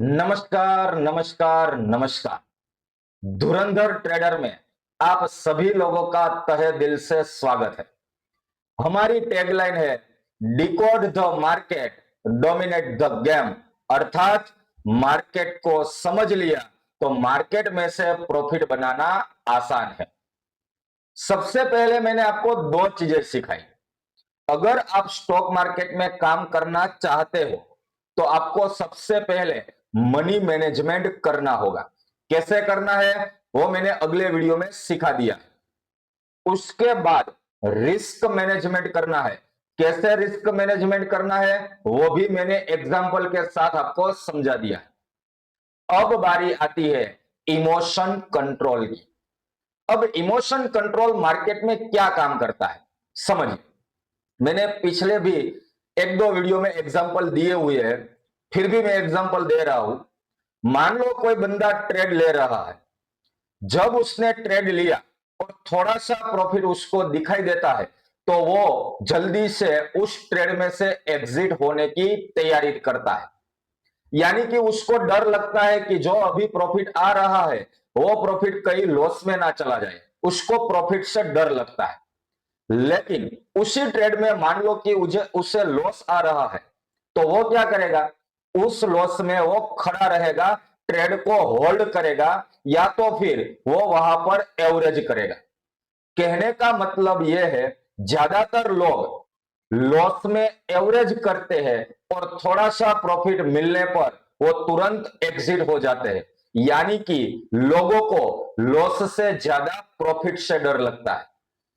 नमस्कार नमस्कार नमस्कार। धुरंधर ट्रेडर में आप सभी लोगों का तहे दिल से स्वागत है। हमारी टैगलाइन है decode the market, dominate the game. अर्थात मार्केट को समझ लिया तो मार्केट में से प्रॉफिट बनाना आसान है। सबसे पहले मैंने आपको दो चीजें सिखाई। अगर आप स्टॉक मार्केट में काम करना चाहते हो तो आपको सबसे पहले मनी मैनेजमेंट करना होगा। कैसे करना है वो मैंने अगले वीडियो में सिखा दिया। उसके बाद रिस्क मैनेजमेंट करना है। कैसे रिस्क मैनेजमेंट करना है वो भी मैंने एग्जांपल के साथ आपको समझा दिया। अब बारी आती है इमोशन कंट्रोल की। अब इमोशन कंट्रोल मार्केट में क्या काम करता है समझिए। मैंने पिछले भी एक दो वीडियो में एग्जांपल दिए हुए हैं, फिर भी मैं एग्जांपल दे रहा हूं। मान लो कोई बंदा ट्रेड ले रहा है। जब उसने ट्रेड लिया और थोड़ा सा प्रॉफिट उसको दिखाई देता है तो वो जल्दी से उस ट्रेड में से एग्जिट होने की तैयारी करता है। यानी कि उसको डर लगता है कि जो अभी प्रॉफिट आ रहा है वो प्रॉफिट कहीं लॉस में ना चला जाए। उसको प्रॉफिट से डर लगता है। लेकिन उसी ट्रेड में मान लो कि उसे लॉस आ रहा है तो वो क्या करेगा, उस लॉस में वो खड़ा रहेगा, ट्रेड को होल्ड करेगा या तो फिर वो वहां पर एवरेज करेगा। कहने का मतलब यह है ज्यादातर लोग लॉस में एवरेज करते हैं और थोड़ा सा प्रॉफिट मिलने पर वो तुरंत एग्जिट हो जाते हैं। यानी कि लोगों को लॉस से ज्यादा प्रॉफिट से डर लगता है।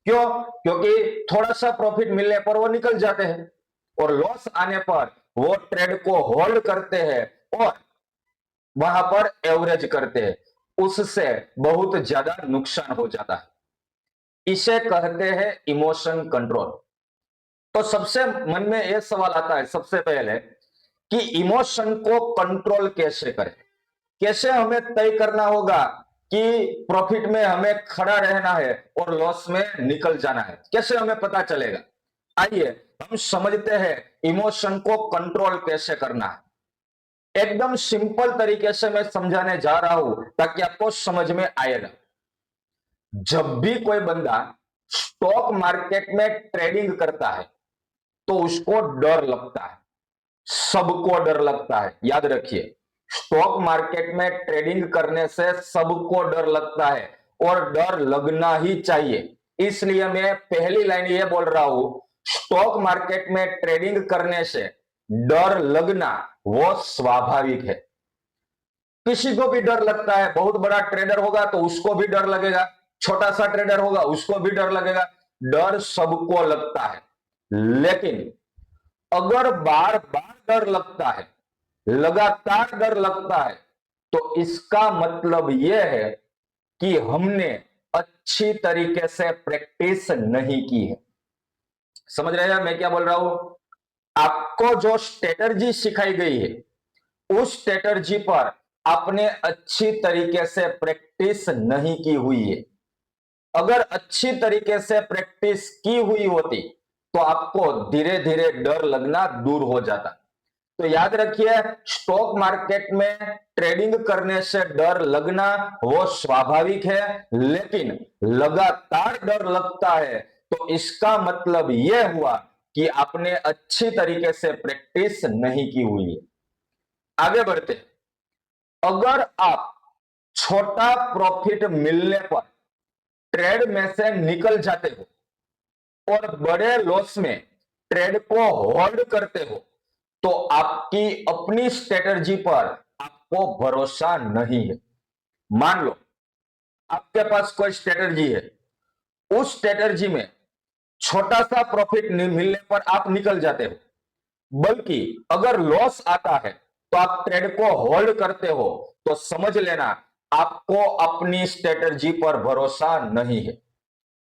क्यों? क्योंकि थोड़ा सा प्रॉफिट मिलने पर वो निकल जाते हैं और लॉस आने पर वो ट्रेड को होल्ड करते हैं और वहां पर एवरेज करते हैं। उससे बहुत ज्यादा नुकसान हो जाता है। इसे कहते हैं इमोशन कंट्रोल। तो सबसे मन में यह सवाल आता है सबसे पहले कि इमोशन को कंट्रोल कैसे करें। कैसे हमें तय करना होगा कि प्रॉफिट में हमें खड़ा रहना है और लॉस में निकल जाना है। कैसे हमें पता चलेगा? आइए हम समझते हैं इमोशन को कंट्रोल कैसे करना है। एकदम सिंपल तरीके से मैं समझाने जा रहा हूं ताकि आपको समझ में आएगा। जब भी कोई बंदा स्टॉक मार्केट में ट्रेडिंग करता है तो उसको डर लगता है। सबको डर लगता है, याद रखिए। स्टॉक मार्केट में ट्रेडिंग करने से सबको डर लगता है और डर लगना ही चाहिए। इसलिए मैं पहली लाइन ये बोल रहा हूं, स्टॉक मार्केट में ट्रेडिंग करने से डर लगना वो स्वाभाविक है। किसी को भी डर लगता है। बहुत बड़ा ट्रेडर होगा तो उसको भी डर लगेगा, छोटा सा ट्रेडर होगा उसको भी डर लगेगा। डर सबको लगता है। लेकिन अगर बार बार डर लगता है, लगातार डर लगता है, तो इसका मतलब यह है कि हमने अच्छी तरीके से प्रैक्टिस नहीं की है। समझ रहे हैं मैं क्या बोल रहा हूं? आपको जो स्ट्रेटर्जी सिखाई गई है उस स्ट्रेटर्जी पर आपने अच्छी तरीके से प्रैक्टिस नहीं की हुई है। अगर अच्छी तरीके से प्रैक्टिस की हुई होती तो आपको धीरे धीरे डर लगना दूर हो जाता। तो याद रखिए, स्टॉक मार्केट में ट्रेडिंग करने से डर लगना वो स्वाभाविक है। लेकिन लगातार डर लगता है तो इसका मतलब यह हुआ कि आपने अच्छी तरीके से प्रैक्टिस नहीं की हुई है। आगे बढ़ते हैं। अगर आप छोटा प्रॉफिट मिलने पर ट्रेड में से निकल जाते हो और बड़े लॉस में ट्रेड को होल्ड करते हो तो आपकी अपनी स्ट्रेटजी पर आपको भरोसा नहीं है। मान लो आपके पास कोई स्ट्रेटजी है, उस स्ट्रेटजी में छोटा सा प्रॉफिट मिलने पर आप निकल जाते हो, बल्कि अगर लॉस आता है तो आप ट्रेड को होल्ड करते हो, तो समझ लेना आपको अपनी स्ट्रेटजी पर भरोसा नहीं है।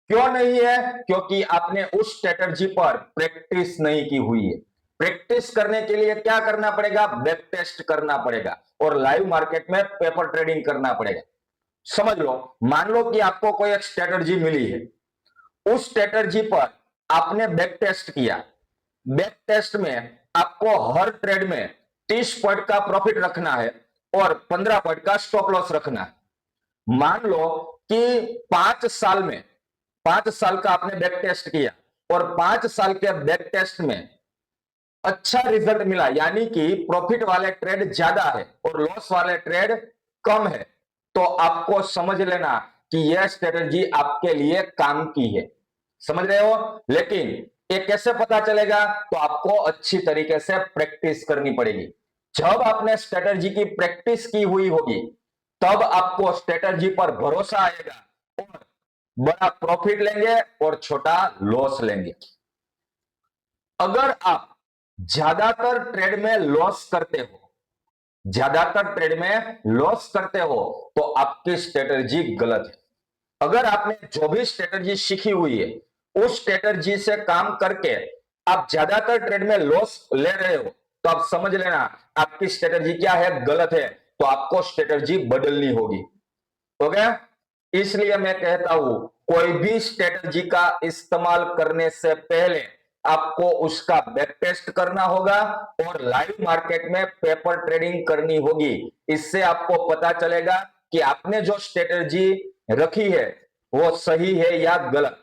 क्यों नहीं है? क्योंकि आपने उस स्ट्रेटजी पर प्रैक्टिस नहीं की हुई है। प्रैक्टिस करने के लिए क्या करना पड़ेगा? बैक टेस्ट करना पड़ेगा और लाइव मार्केट में पेपर ट्रेडिंग करना पड़ेगा। समझ लो, मान लो कि आपको कोई एक स्ट्रेटजी मिली है, उस स्ट्रेटजी पर आपने बैक टेस्ट किया। बैक टेस्ट में आपको हर ट्रेड में 30 पॉइंट का प्रॉफिट रखना है और 15 पॉइंट का स्टॉप लॉस रखना है। मान लो कि 5 साल में 5 साल का आपने बैक टेस्ट किया और 5 साल के बैक टेस्ट में अच्छा रिजल्ट मिला, यानी कि प्रॉफिट वाले ट्रेड ज्यादा है और लॉस वाले ट्रेड कम है, तो आपको समझ लेना कि यह स्ट्रेटजी आपके लिए काम की है। समझ रहे हो? लेकिन ये कैसे पता चलेगा? तो आपको अच्छी तरीके से प्रैक्टिस करनी पड़ेगी। जब आपने स्ट्रेटजी की प्रैक्टिस की हुई होगी तब आपको स्ट्रेटजी पर भरोसा आएगा और बड़ा प्रॉफिट लेंगे और छोटा लॉस लेंगे। अगर आप ज्यादातर ट्रेड में लॉस करते हो ज्यादातर ट्रेड में लॉस करते हो तो आपकी स्ट्रेटजी गलत है। अगर आपने जो भी स्ट्रेटजी सीखी हुई है उस स्ट्रेटजी से काम करके आप ज्यादातर ट्रेड में लॉस ले रहे हो तो आप समझ लेना आपकी स्ट्रेटजी क्या है, गलत है। तो आपको स्ट्रेटजी बदलनी होगी। ओके? इसलिए मैं कहता हूं कोई भी स्ट्रेटजी का इस्तेमाल करने से पहले आपको उसका बैक टेस्ट करना होगा और लाइव मार्केट में पेपर ट्रेडिंग करनी होगी। इससे आपको पता चलेगा कि आपने जो स्ट्रेटजी रखी है वो सही है या गलत।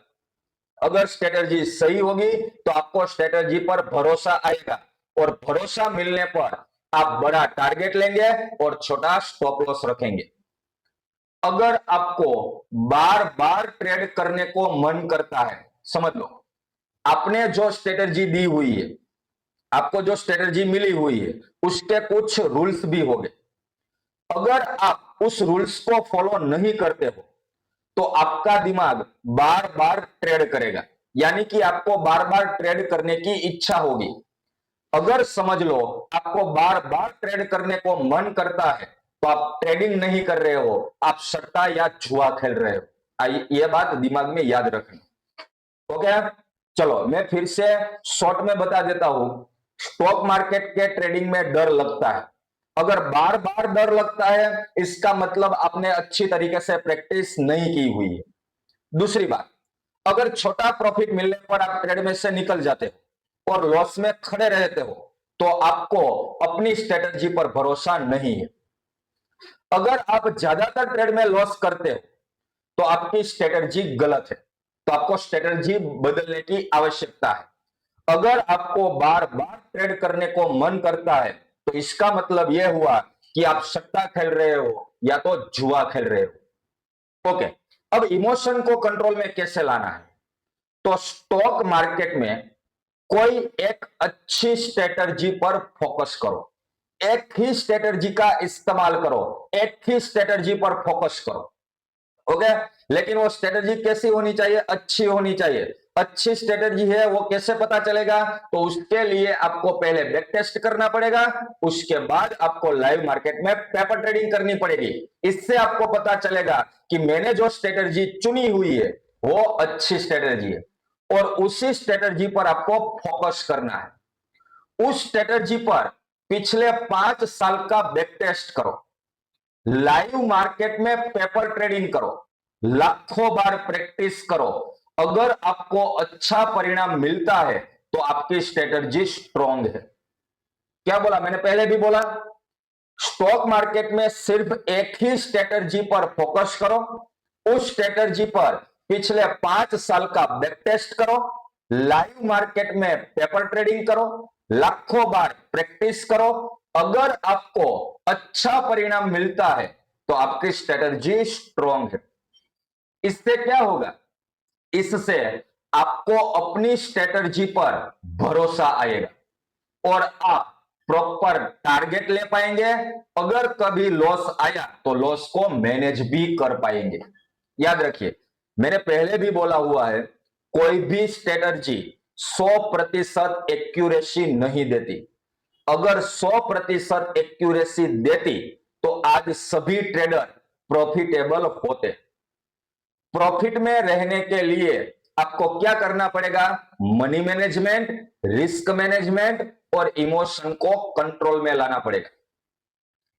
अगर स्ट्रेटजी सही होगी तो आपको स्ट्रेटजी पर भरोसा आएगा और भरोसा मिलने पर आप बड़ा टारगेट लेंगे और छोटा स्टॉप लॉस रखेंगे। अगर आपको बार बार ट्रेड करने को मन करता है, समझ लो आपने जो स्ट्रेटजी दी हुई है, आपको जो स्ट्रेटजी मिली हुई है उसके कुछ रूल्स भी होंगे। अगर आप उस रूल्स को फॉलो नहीं करते हो तो आपका दिमाग बार बार ट्रेड करेगा, यानी कि आपको बार बार ट्रेड करने की इच्छा होगी। अगर समझ लो आपको बार बार ट्रेड करने को मन करता है तो आप ट्रेडिंग नहीं कर रहे हो, आप सट्टा या जुआ खेल रहे हो। यह बात दिमाग में याद रखना। ओके? चलो मैं फिर से शॉर्ट में बता देता हूं। स्टॉक मार्केट के ट्रेडिंग में डर लगता है। अगर बार बार डर लगता है इसका मतलब आपने अच्छी तरीके से प्रैक्टिस नहीं की हुई है। दूसरी बात, अगर छोटा प्रॉफिट मिलने पर आप ट्रेड में से निकल जाते हो और लॉस में खड़े रहते हो तो आपको अपनी स्ट्रेटजी पर भरोसा नहीं है। अगर आप ज्यादातर ट्रेड में लॉस करते हो तो आपकी स्ट्रेटजी गलत है, तो आपको स्ट्रेटजी बदलने की आवश्यकता है। अगर आपको बार बार ट्रेड करने को मन करता है तो इसका मतलब यह हुआ कि आप सट्टा खेल रहे हो या तो जुआ खेल रहे हो। ओके? अब इमोशन को कंट्रोल में कैसे लाना है? तो स्टॉक मार्केट में कोई एक अच्छी स्ट्रेटजी पर फोकस करो, एक ही स्ट्रेटजी का इस्तेमाल करो, एक ही स्ट्रेटजी पर फोकस करो। ओके? लेकिन वो स्ट्रेटजी कैसी होनी चाहिए? अच्छी होनी चाहिए। अच्छी स्ट्रेटजी है वो कैसे पता चलेगा? तो उसके लिए आपको पहले बैक टेस्ट करना पड़ेगा, उसके बाद आपको लाइव मार्केट में पेपर ट्रेडिंग करनी पड़ेगी। इससे आपको पता चलेगा कि मैंने जो स्ट्रेटजी चुनी हुई है वो अच्छी स्ट्रेटजी है और उसी स्ट्रेटजी पर आपको फोकस करना है। उस स्ट्रेटजी पर पिछले 5 साल का बैक टेस्ट करो, लाइव मार्केट में पेपर ट्रेडिंग करो, लाखों बार प्रैक्टिस करो। अगर आपको अच्छा परिणाम मिलता है तो आपकी स्ट्रेटजी स्ट्रॉन्ग है। क्या बोला मैंने? पहले भी बोला स्टॉक मार्केट में सिर्फ एक ही स्ट्रेटजी पर फोकस करो, उस स्ट्रेटजी पर पिछले 5 साल का बैक टेस्ट करो, लाइव मार्केट में पेपर ट्रेडिंग करो, लाखों बार प्रैक्टिस करो। अगर आपको अच्छा परिणाम मिलता है तो आपकी स्ट्रेटजी स्ट्रॉन्ग है। इससे क्या होगा? इससे आपको अपनी स्ट्रेटजी पर भरोसा आएगा और आप प्रॉपर टारगेट ले पाएंगे। अगर कभी लॉस आया तो लॉस को मैनेज भी कर पाएंगे। याद रखिए मैंने पहले भी बोला हुआ है कोई भी स्ट्रेटजी 100% एक्यूरेसी नहीं देती। अगर 100% एक्यूरेसी देती तो आज सभी ट्रेडर प्रॉफिटेबल होते। प्रॉफिट में रहने के लिए आपको क्या करना पड़ेगा? मनी मैनेजमेंट, रिस्क मैनेजमेंट और इमोशन को कंट्रोल में लाना पड़ेगा।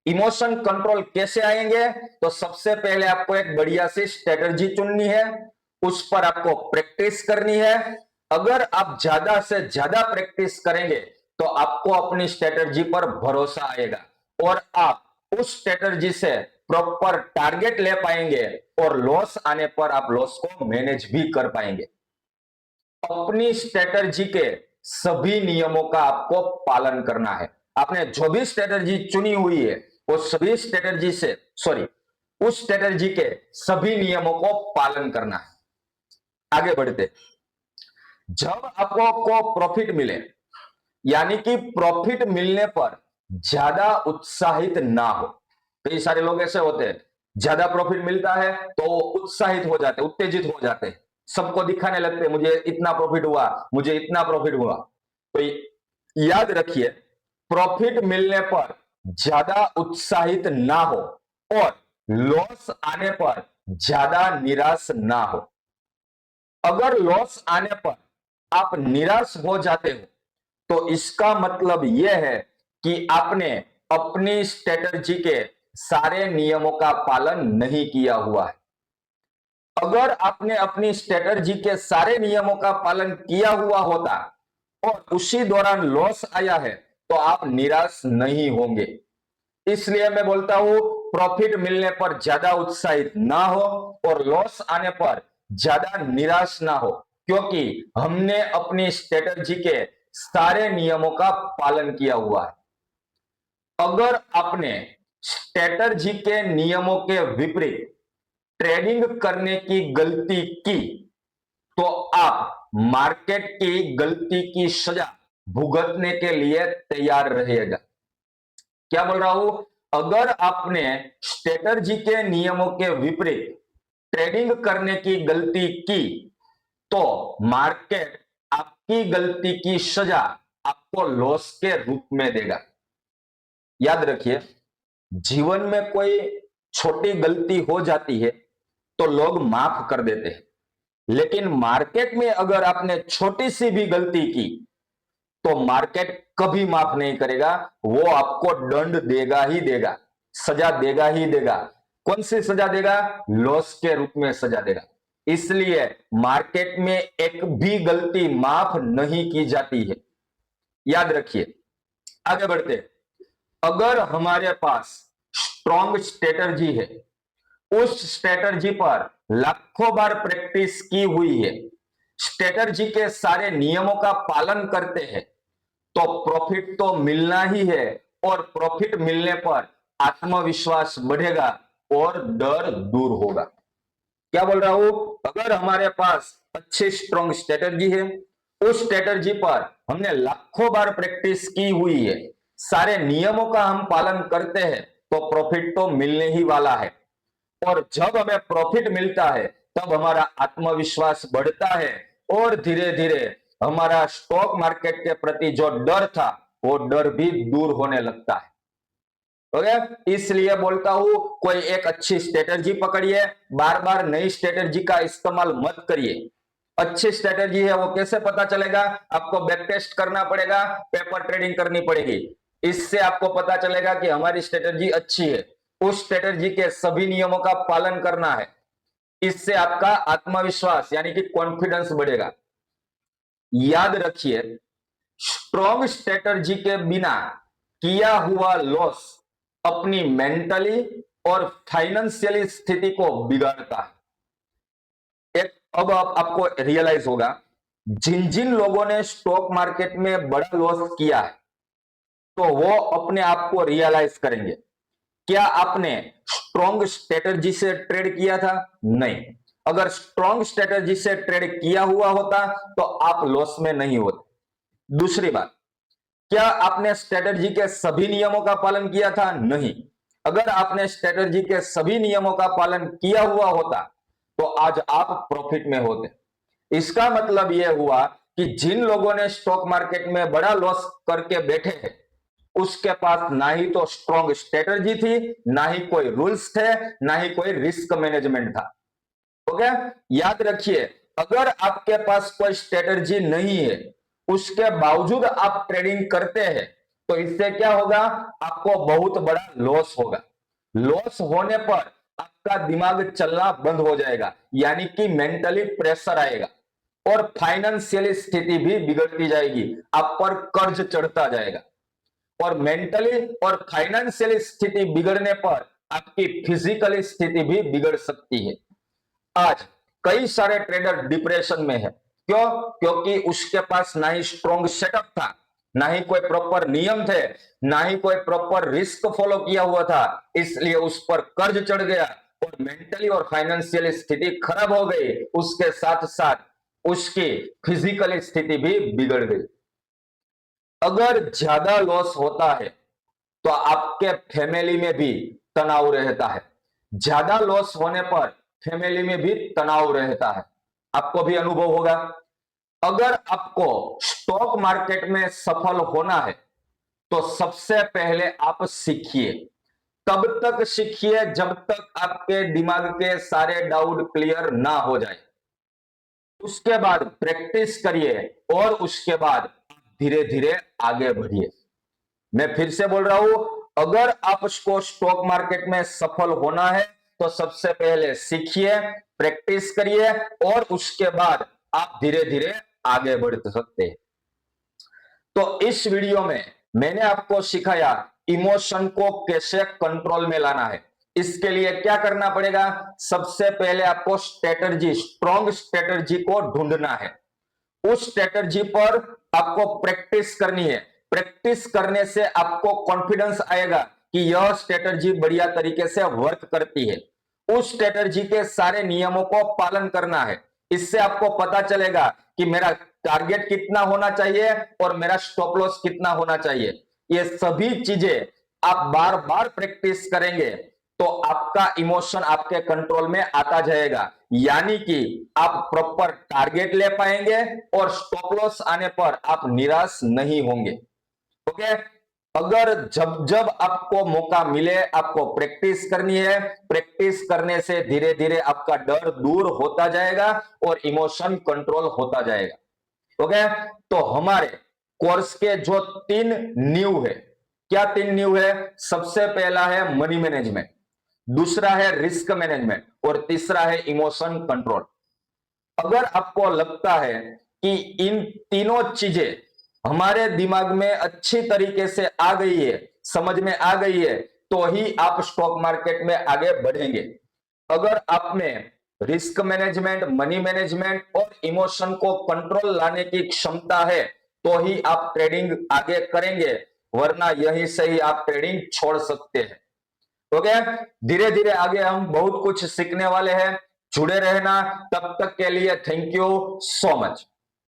इमोशन कंट्रोल कैसे आएंगे? तो सबसे पहले आपको एक बढ़िया सी स्ट्रेटजी चुननी है, उस पर आपको प्रैक्टिस करनी है। अगर आप ज्यादा से ज्यादा प्रैक्टिस करेंगे तो आपको अपनी स्ट्रेटजी पर भरोसा आएगा और आप उस स्ट्रेटजी से प्रॉपर टारगेट ले पाएंगे और लॉस आने पर आप लॉस को मैनेज भी कर पाएंगे। अपनी स्ट्रेटजी के सभी नियमों का आपको पालन करना है। आपने जो भी स्ट्रेटजी चुनी हुई है वो सभी स्ट्रेटजी से उस स्ट्रेटजी के सभी नियमों को पालन करना है। आगे बढ़ते, जब आपको प्रॉफिट मिले, यानी कि प्रॉफिट मिलने पर ज्यादा उत्साहित ना हो। कई सारे लोग ऐसे होते हैं, ज्यादा प्रॉफिट मिलता है तो उत्साहित हो जाते, उत्तेजित हो जाते हैं, सबको दिखाने लगते, मुझे इतना प्रॉफिट हुआ, मुझे इतना प्रॉफिट हुआ। तो याद रखिए, प्रॉफिट मिलने पर ज्यादा उत्साहित ना हो और लॉस आने पर ज्यादा निराश ना हो। अगर लॉस आने पर आप निराश हो जाते हो तो इसका मतलब यह है कि आपने अपनी स्ट्रेटजी के सारे नियमों का पालन नहीं किया हुआ है। अगर आपने अपनी स्ट्रेटजी के सारे नियमों का पालन किया हुआ होता और उसी दौरान लॉस आया है तो आप निराश नहीं होंगे। इसलिए मैं बोलता हूं, प्रॉफिट मिलने पर ज्यादा उत्साहित ना हो और लॉस आने पर ज्यादा निराश ना हो, क्योंकि हमने अपनी स्ट्रेटजी के सारे नियमों का पालन किया हुआ है। अगर आपने स्ट्रेटजी के नियमों के विपरीत ट्रेडिंग करने की गलती की तो आप मार्केट की गलती की सजा भुगतने के लिए तैयार रहिएगा। क्या बोल रहा हूं? अगर आपने स्ट्रेटजी के नियमों के विपरीत ट्रेडिंग करने की गलती की तो मार्केट आपकी गलती की सजा आपको लॉस के रूप में देगा। याद रखिए, जीवन में कोई छोटी गलती हो जाती है तो लोग माफ कर देते हैं, लेकिन मार्केट में अगर आपने छोटी सी भी गलती की तो मार्केट कभी माफ नहीं करेगा, वो आपको दंड देगा ही देगा, सजा देगा ही देगा। कौन सी सजा देगा? लॉस के रूप में सजा देगा। इसलिए मार्केट में एक भी गलती माफ नहीं की जाती है, याद रखिए। आगे बढ़ते, अगर हमारे पास स्ट्रॉन्ग स्ट्रेटजी है, उस स्ट्रेटजी पर लाखों बार प्रैक्टिस की हुई है, स्ट्रेटजी के सारे नियमों का पालन करते हैं, तो प्रॉफिट तो मिलना ही है और प्रॉफिट मिलने पर आत्मविश्वास बढ़ेगा और डर दूर होगा। क्या बोल रहा हूं? अगर हमारे पास अच्छी स्ट्रॉन्ग स्ट्रेटजी है, उस स्ट्रेटजी पर हमने लाखों बार प्रैक्टिस की हुई है, सारे नियमों का हम पालन करते हैं, तो प्रॉफिट तो मिलने ही वाला है। और जब हमें प्रॉफिट मिलता है तब हमारा आत्मविश्वास बढ़ता है और धीरे धीरे हमारा स्टॉक मार्केट के प्रति जो डर था वो डर भी दूर होने लगता है। ओके, इसलिए बोलता हूं, कोई एक अच्छी स्ट्रेटजी पकड़िए, बार बार नई स्ट्रेटजी का इस्तेमाल मत करिए। अच्छी स्ट्रेटजी है वो कैसे पता चलेगा? आपको बैक टेस्ट करना पड़ेगा, पेपर ट्रेडिंग करनी पड़ेगी, इससे आपको पता चलेगा कि हमारी स्ट्रेटजी अच्छी है। उस स्ट्रेटजी के सभी नियमों का पालन करना है, इससे आपका आत्मविश्वास यानी कि कॉन्फिडेंस बढ़ेगा। याद रखिए, स्ट्रॉन्ग स्ट्रेटजी के बिना किया हुआ लॉस अपनी मेंटली और फाइनेंशियली स्थिति को बिगाड़ता है। अब आपको रियलाइज होगा, जिन जिन लोगों ने स्टॉक मार्केट में बड़ा लॉस किया है तो वो अपने आप को रियलाइज करेंगे। क्या आपने स्ट्रॉन्ग स्ट्रेटजी से ट्रेड किया था? नहीं। अगर स्ट्रॉन्ग स्ट्रेटजी से ट्रेड किया हुआ होता तो आप लॉस में नहीं होते। दूसरी बात, क्या आपने स्ट्रेटजी के सभी नियमों का पालन किया था? नहीं। अगर आपने स्ट्रेटजी के सभी नियमों का पालन किया हुआ होता तो आज आप प्रॉफिट में होते। इसका मतलब यह हुआ कि जिन लोगों ने स्टॉक मार्केट में बड़ा लॉस करके बैठे हैं, उसके पास ना ही तो स्ट्रॉन्ग स्ट्रेटजी थी, ना ही कोई रूल्स थे, ना ही कोई रिस्क मैनेजमेंट था। ओके, याद रखिए, अगर आपके पास कोई स्ट्रेटजी नहीं है, उसके बावजूद आप ट्रेडिंग करते हैं, तो इससे क्या होगा? आपको बहुत बड़ा लॉस होगा। लॉस होने पर आपका दिमाग चलना बंद हो जाएगा, यानी कि मेंटली प्रेशर आएगा और फाइनेंशियली स्थिति भी बिगड़ती जाएगी, आप पर कर्ज चढ़ता जाएगा। और मेंटली और फाइनेंशियली स्थिति बिगड़ने पर आपकी फिजिकली स्थिति भी बिगड़ सकती है। आज कई सारे ट्रेडर डिप्रेशन में है। क्यों? क्योंकि उसके पास ना ही स्ट्रॉन्ग सेटअप था, ना ही कोई प्रॉपर नियम थे, ना ही कोई प्रॉपर रिस्क फॉलो किया हुआ था, इसलिए उस पर कर्ज चढ़ गया और मेंटली और फाइनेंशियल स्थिति खराब हो गई। उसके साथ साथ उसकी फिजिकल स्थिति भी बिगड़ गई। अगर ज्यादा लॉस होता है तो आपके फैमिली में भी तनाव रहता है। ज्यादा लॉस होने पर फैमिली में भी तनाव रहता है, आपको भी अनुभव होगा। अगर आपको स्टॉक मार्केट में सफल होना है तो सबसे पहले आप सीखिए। तब तक सीखिए जब तक आपके दिमाग के सारे डाउट क्लियर ना हो जाए। उसके बाद प्रैक्टिस करिए और उसके बाद धीरे धीरे आगे बढ़िए। मैं फिर से बोल रहा हूं, अगर आपको स्टॉक मार्केट में सफल होना है तो सबसे पहले सीखिए, प्रैक्टिस करिए और उसके बाद आप धीरे धीरे आगे बढ़ सकते हैं। तो इस वीडियो में मैंने आपको सिखाया इमोशन को कैसे कंट्रोल में लाना है। इसके लिए क्या करना पड़ेगा? सबसे पहले आपको स्ट्रेटजी, स्ट्रॉन्ग स्ट्रेटजी को ढूंढना है। उस स्ट्रेटजी पर आपको प्रैक्टिस करनी है। प्रैक्टिस करने से आपको कॉन्फिडेंस आएगा कि यह स्ट्रेटजी बढ़िया तरीके से वर्क करती है। उस स्ट्रेटजी के सारे नियमों को पालन करना है। इससे आपको पता चलेगा कि मेरा टारगेट कितना होना चाहिए और मेरा स्टॉप लॉस कितना होना चाहिए। ये सभी चीजें आप बार बार प्रैक्टिस करेंगे तो आपका इमोशन आपके कंट्रोल में आता जाएगा, यानी कि आप प्रॉपर टारगेट ले पाएंगे और स्टॉप लॉस आने पर आप निराश नहीं होंगे। ओके, अगर जब जब आपको मौका मिले आपको प्रैक्टिस करनी है। प्रैक्टिस करने से धीरे धीरे आपका डर दूर होता जाएगा और इमोशन कंट्रोल होता जाएगा। ओके, तो हमारे कोर्स के जो 3 नींव है, क्या 3 नींव है? सबसे पहला है मनी मैनेजमेंट, दूसरा है रिस्क मैनेजमेंट और तीसरा है इमोशन कंट्रोल। अगर आपको लगता है कि इन तीनों चीजें हमारे दिमाग में अच्छी तरीके से आ गई है, समझ में आ गई है, तो ही आप स्टॉक मार्केट में आगे बढ़ेंगे। अगर आप में रिस्क मैनेजमेंट, मनी मैनेजमेंट और इमोशन को कंट्रोल लाने की क्षमता है तो ही आप ट्रेडिंग आगे करेंगे, वरना यहीं से ही आप ट्रेडिंग छोड़ सकते हैं। ओके, धीरे धीरे आगे हम बहुत कुछ सीखने वाले हैं। जुड़े रहना, तब तक के लिए थैंक यू सो मच।